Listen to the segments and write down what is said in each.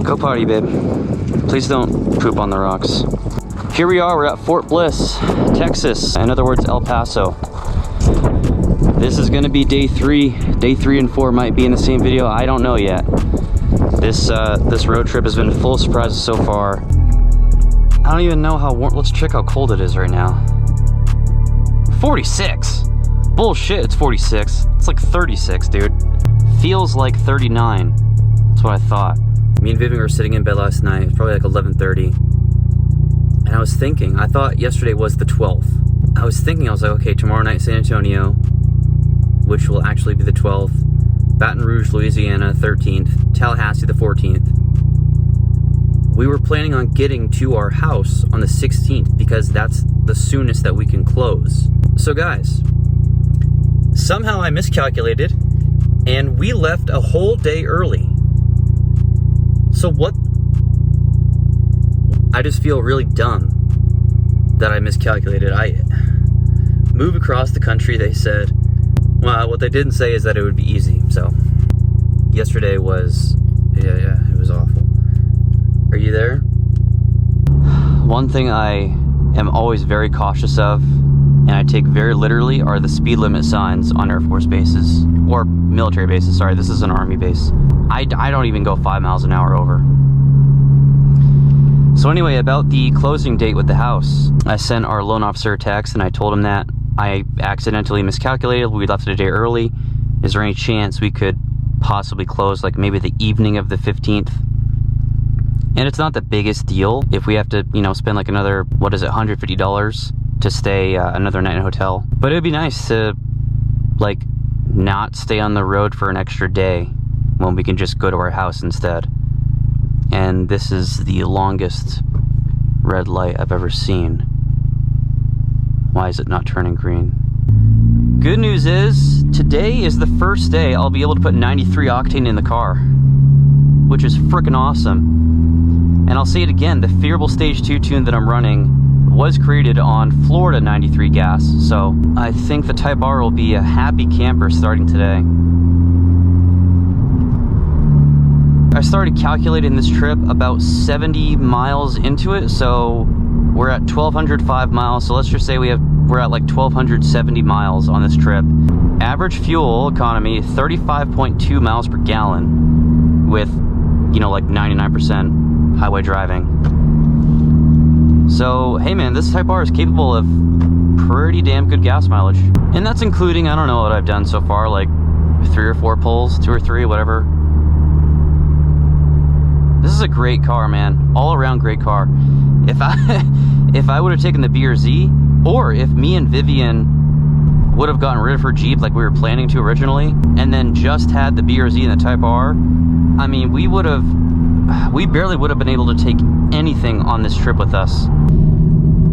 Go potty, babe. Please don't poop on the rocks. Here we are, we're at Fort Bliss, Texas. In other words, El Paso. This is gonna be day 3. Day 3 and 4 might be in the same video. I don't know yet. This road trip has been full of surprises so far. I don't even know how warm. Let's check how cold it is right now. 46. Bullshit, it's 46. It's like 36, dude. Feels like 39. That's what I thought. Me and Vivian were sitting in bed last night. It's probably like 11:30. And I was thinking, I thought yesterday was the 12th. I was like, okay, tomorrow night San Antonio, which will actually be the 12th. Baton Rouge, Louisiana, 13th. Tallahassee, the 14th. We were planning on getting to our house on the 16th because that's the soonest that we can close. So guys, somehow I miscalculated and we left a whole day early. So what? I just feel really dumb that I miscalculated. I moved across the country, they said. Well, what they didn't say is that it would be easy. So yesterday was, yeah, it was awful. Are you there? One thing I am always very cautious of, and I take very literally, are the speed limit signs on Air Force bases, or military bases, sorry, this is an Army base. I don't even go 5 miles an hour over. So anyway, about the closing date with the house, I sent our loan officer a text and I told him that I accidentally miscalculated. We left it a day early. Is there any chance we could possibly close like maybe the evening of the 15th? And it's not the biggest deal if we have to, you know, spend like another, what is it, $150 to stay another night in a hotel. But it would be nice to like not stay on the road for an extra day when we can just go to our house instead. And this is the longest red light I've ever seen. Why is it not turning green? Good news is, today is the first day I'll be able to put 93 octane in the car, which is freaking awesome. And I'll say it again, the Fearable Stage 2 tune that I'm running was created on Florida 93 gas, so I think the Type R will be a happy camper starting today. I started calculating this trip about 70 miles into it, so we're at 1,205 miles, so let's just say we're at like 1,270 miles on this trip. Average fuel economy, 35.2 miles per gallon with, you know, like 99% highway driving. So, hey man, this Type R is capable of pretty damn good gas mileage. And that's including, I don't know what I've done so far, like 3 or 4 pulls, 2 or 3, whatever. This is a great car, man. All around great car. If I would have taken the B or Z, or if me and Vivian would have gotten rid of her Jeep like we were planning to originally, and then just had the B or Z and the Type R, I mean, we barely would have been able to take anything on this trip with us.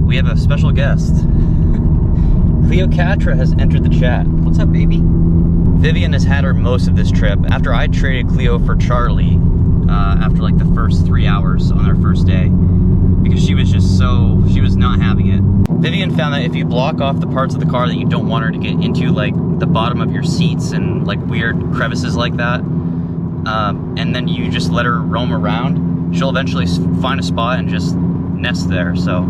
We have a special guest. Cleo has entered the chat. What's up, baby? Vivian has had her most of this trip. After I traded Cleo for Charlie, after like the first 3 hours on our first day, because she was not having it. Vivian found that if you block off the parts of the car that you don't want her to get into, like the bottom of your seats and like weird crevices like that, and then you just let her roam around, she'll eventually find a spot and just nest there. So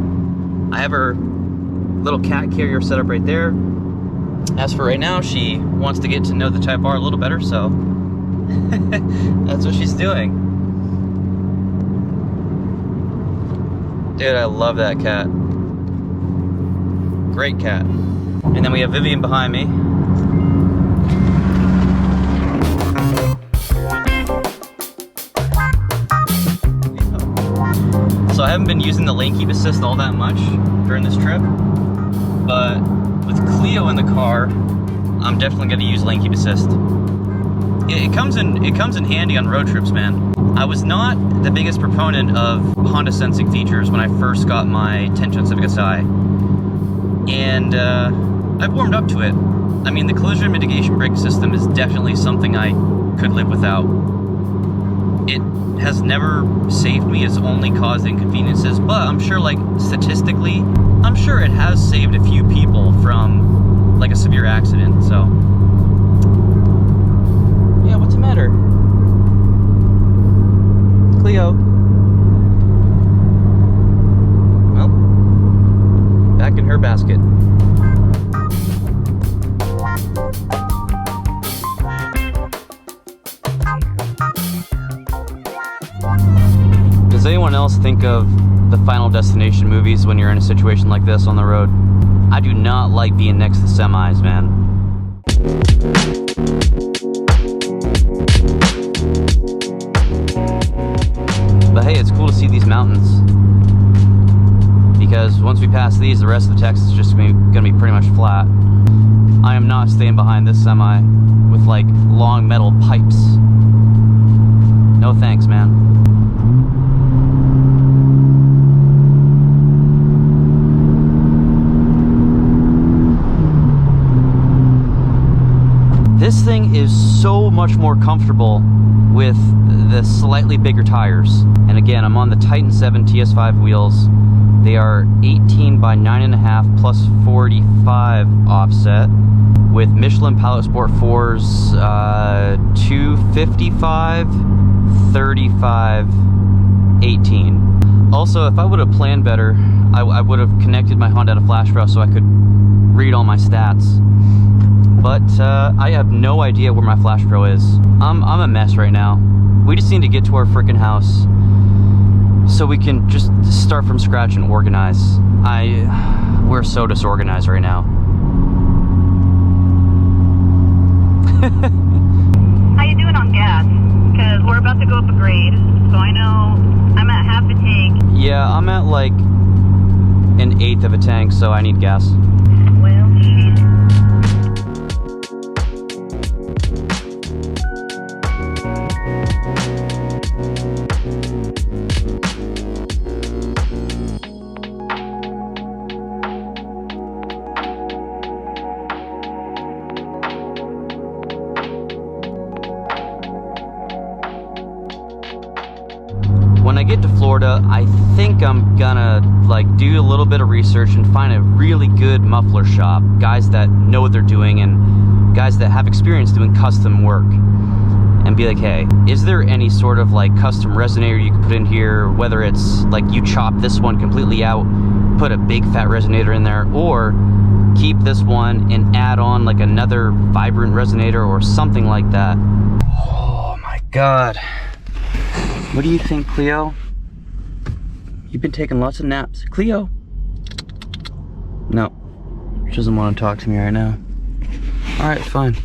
I have her little cat carrier set up right there. As for right now, she wants to get to know the Type R a little better, so that's what she's doing. Dude, I love that cat. Great cat. And then we have Vivian behind me. So I haven't been using the lane keep assist all that much during this trip, but with Cleo in the car, I'm definitely going to use lane keep assist. It comes in handy on road trips, man. I was not the biggest proponent of Honda sensing features when I first got my 10-ton Civic Si, and I've warmed up to it. I mean, the collision mitigation brake system is definitely something I could live without. It has never saved me, it's only caused inconveniences, but I'm sure, like, statistically, I'm sure it has saved a few people from, like, a severe accident, so. Yeah, what's the matter? Cleo. casket. Does anyone else think of the Final Destination movies when you're in a situation like this on the road? I do not like being next to the semis, man. But hey, it's cool to see these mountains. Because once we pass these, the rest of the Texas is just gonna be pretty much flat. I am not staying behind this semi with like long metal pipes. No thanks, man. This thing is so much more comfortable with the slightly bigger tires. And again, I'm on the Titan 7 TS5 wheels. They are 18 by 9.5 plus 45 offset with Michelin Pilot Sport 4's 255, 35, 18. Also, if I would have planned better, I would have connected my Honda to flash browser so I could read all my stats. But I have no idea where my Flash Pro is. I'm a mess right now. We just need to get to our freaking house so we can just start from scratch and organize. We're so disorganized right now. How you doing on gas? Because we're about to go up a grade, so I know I'm at half a tank. Yeah, I'm at like an eighth of a tank, so I need gas. Well, shit. When I get to Florida, I think I'm gonna like do a little bit of research and find a really good muffler shop. Guys that know what they're doing and guys that have experience doing custom work. And be like, hey, is there any sort of like custom resonator you can put in here? Whether it's like you chop this one completely out, put a big fat resonator in there, or keep this one and add on like another vibrant resonator or something like that. Oh my God. What do you think, Cleo? You've been taking lots of naps. Cleo? No, she doesn't want to talk to me right now. All right, fine.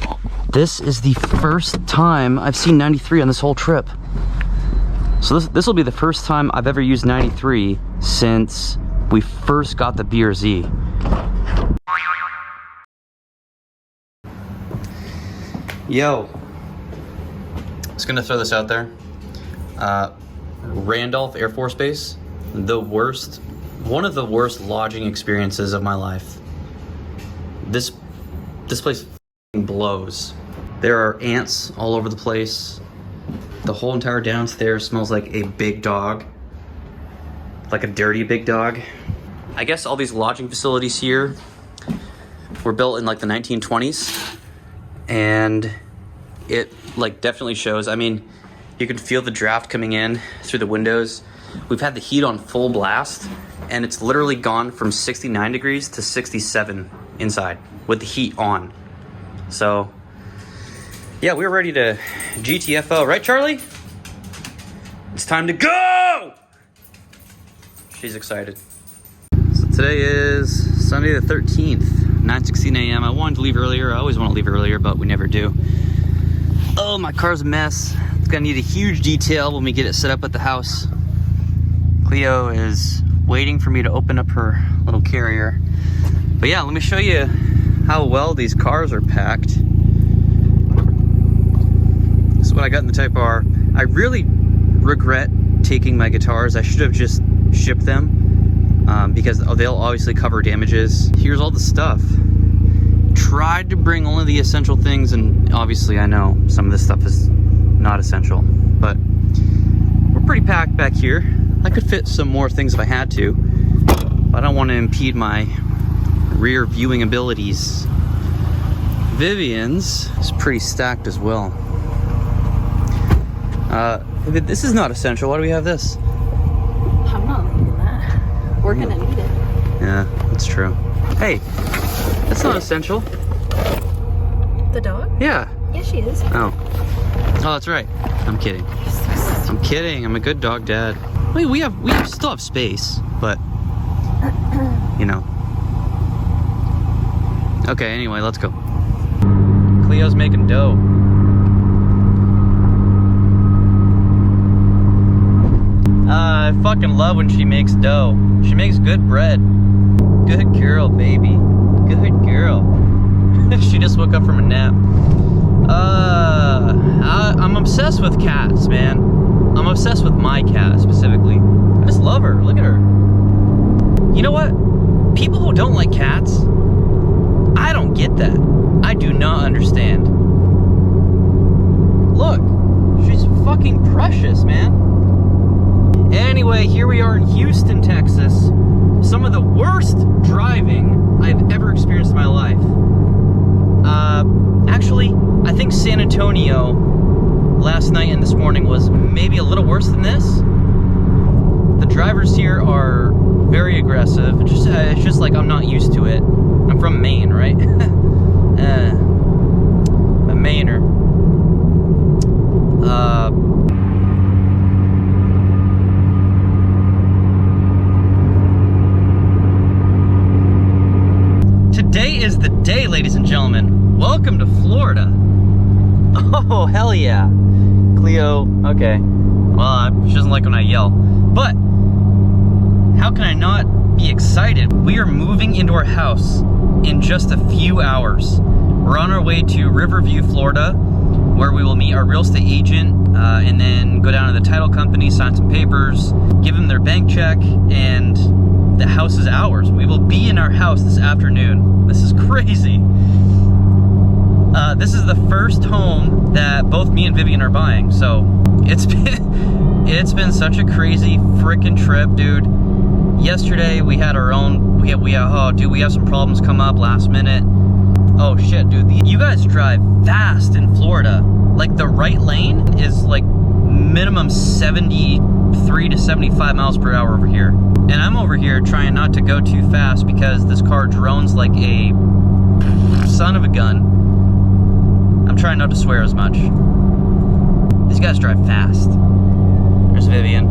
This is the first time I've seen 93 on this whole trip. So this will be the first time I've ever used 93 since we first got the BRZ. Yo, just gonna throw this out there. Randolph Air Force Base, one of the worst lodging experiences of my life. This place blows. There are ants all over the place. The whole entire downstairs smells like a big dog, like a dirty big dog. I guess all these lodging facilities here were built in like the 1920s, and it like definitely shows. I mean, you can feel the draft coming in through the windows. We've had the heat on full blast, and it's literally gone from 69 degrees to 67 inside with the heat on. So, yeah, we're ready to GTFO, right, Charlie? It's time to go! She's excited. So today is Sunday the 13th, 9:16 a.m. I wanted to leave earlier. I always want to leave earlier, but we never do. Oh, my car's a mess. It's gonna need a huge detail when we get it set up at the house. Cleo is waiting for me to open up her little carrier. But yeah, let me show you how well these cars are packed. This is what I got in the Type R. I really regret taking my guitars. I should have just shipped them because they'll obviously cover damages. Here's all the stuff. Tried to bring only the essential things, and obviously I know some of this stuff is not essential, but we're pretty packed back here. I could fit some more things if I had to, but I don't want to impede my rear viewing abilities. Vivian's is pretty stacked as well. This is not essential. Why do we have this? I'm not leaving that. We're gonna need it. Yeah, that's true. Hey, that's not essential. The dog? Yeah. Yeah, she is. Oh, that's right. I'm kidding. I'm kidding. I'm a good dog dad. Wait, we still have space, but you know. Okay, anyway, let's go. Cleo's making dough. I fucking love when she makes dough. She makes good bread. Good girl, baby. Good girl. She just woke up from a nap. I'm obsessed with cats, man. I'm obsessed with my cat specifically. I just love her. Look at her. You know what? People who don't like cats, I don't get that. I do not understand. Look, she's fucking precious, man. Anyway, here we are in Houston, Texas. Some of the worst driving I've ever experienced in my life. Actually, I think San Antonio last night and this morning was maybe a little worse than this. The drivers here are very aggressive. It's just like I'm not used to it. I'm from Maine, right? A Mainer. Today is the day, ladies and gentlemen. Welcome to Florida. Oh, hell yeah. Cleo, okay. Well, she doesn't like when I yell. But, how can I not be excited? We are moving into our house in just a few hours. We're on our way to Riverview, Florida, where we will meet our real estate agent and then go down to the title company, sign some papers, give them their bank check, and the house is ours. We will be in our house this afternoon. This is crazy. This is the first home that both me and Vivian are buying, so it's been such a crazy freaking trip, dude. Yesterday we had our own. We have some problems come up last minute. Oh shit, dude! You guys drive fast in Florida. Like the right lane is like minimum 73 to 75 miles per hour over here. And I'm over here trying not to go too fast because this car drones like a son of a gun. I'm trying not to swear as much. These guys drive fast. There's Vivian.